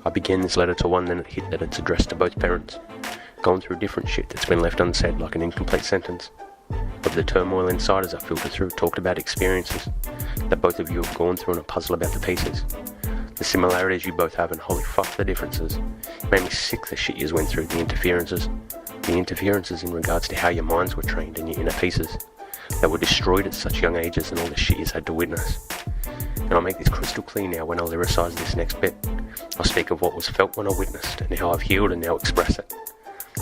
I began this letter to one, then it hit that it's addressed to both parents. Going through different shit that's been left unsaid like an incomplete sentence. Of the turmoil inside as I filtered through, talked about experiences that both of you have gone through and a puzzle about the pieces. The similarities you both have and holy fuck the differences. It made me sick the shit you went through, the interferences. The interferences in regards to how your minds were trained and your inner pieces that were destroyed at such young ages and all the shit you had to witness. And I'll make this crystal clear now when I lyricise this next bit. I'll speak of what was felt when I witnessed and how I've healed and now express it.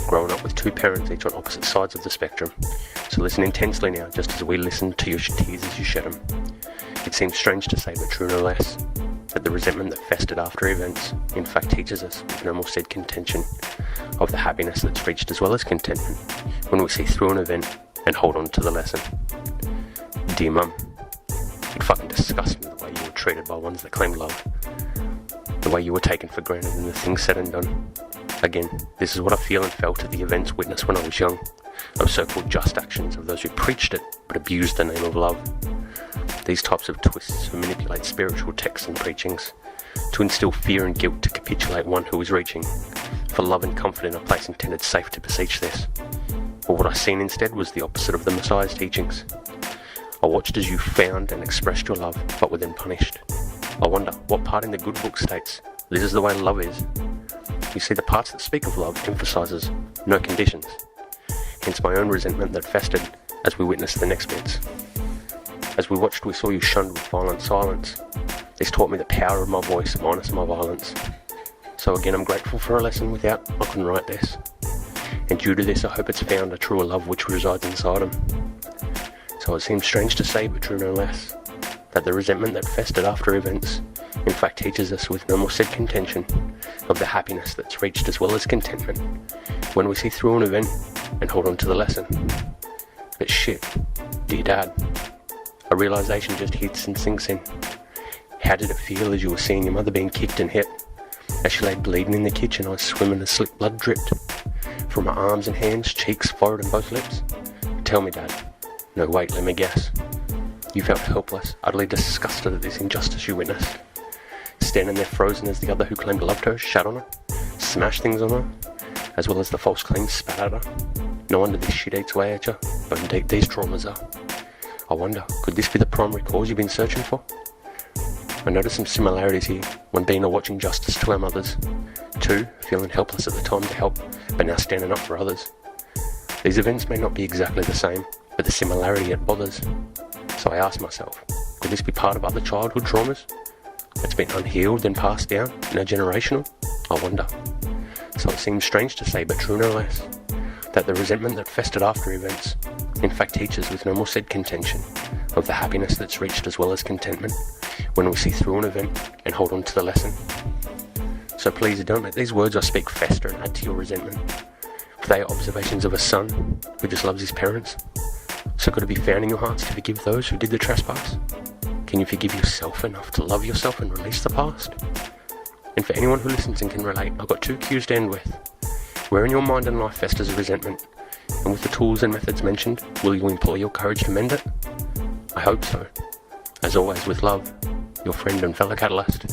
Growing up with two parents, each on opposite sides of the spectrum. So listen intensely now, just as we listen to your tears as you shed them. It seems strange to say, but true no less, that the resentment that festered after events, in fact teaches us, with no more said contention, of the happiness that's reached as well as contentment, when we see through an event and hold on to the lesson. Dear Mum, it fucking disgusts me the way you were treated by ones that claimed love. The way you were taken for granted and the things said and done. Again, this is what I feel and felt at the events witnessed when I was young. Those so-called just actions of those who preached it, but abused the name of love. These types of twists who manipulate spiritual texts and preachings, to instill fear and guilt to capitulate one who is reaching, for love and comfort in a place intended safe to beseech this. But what I seen instead was the opposite of the Messiah's teachings. I watched as you found and expressed your love, but were then punished. I wonder, what part in the good book states, this is the way love is? You see, the parts that speak of love emphasises no conditions. Hence my own resentment that festered as we witnessed the next bits. As we watched, we saw you shunned with violent silence. This taught me the power of my voice minus my violence. So again, I'm grateful for a lesson without I couldn't write this. And due to this, I hope it's found a truer love which resides inside him. So it seems strange to say, but true no less, that the resentment that festered after events, in fact teaches us with no more said contention, of the happiness that's reached as well as contentment, when we see through an event and hold on to the lesson. But shit, dear Dad, a realisation just hits and sinks in. How did it feel as you were seeing your mother being kicked and hit? As she lay bleeding in the kitchen, I swimming as slick blood dripped from her arms and hands, cheeks, forehead and both lips. Tell me, Dad. No, wait, let me guess. You felt helpless, utterly disgusted at this injustice you witnessed. Standing there frozen as the other who claimed loved her shat on her, smashed things on her, as well as the false claims spat at her. No wonder this shit eats away at you, but indeed these traumas are. I wonder, could this be the primary cause you've been searching for? I noticed some similarities here, one being a watching justice to our mothers, two, feeling helpless at the time to help, but now standing up for others. These events may not be exactly the same, but the similarity it bothers. So I asked myself, could this be part of other childhood traumas that's been unhealed and passed down, intergenerational? I wonder. So it seems strange to say, but true no less, that the resentment that festered after events, in fact teaches with no more said contention, of the happiness that's reached as well as contentment, when we see through an event and hold on to the lesson. So please don't let these words I speak fester and add to your resentment, for they are observations of a son who just loves his parents. So could it be found in your hearts to forgive those who did the trespass? Can you forgive yourself enough to love yourself and release the past? And for anyone who listens and can relate, I've got two cues to end with. Where in your mind and life festers a resentment, and with the tools and methods mentioned, will you employ your courage to mend it? I hope so. As always, with love, your friend and fellow catalyst.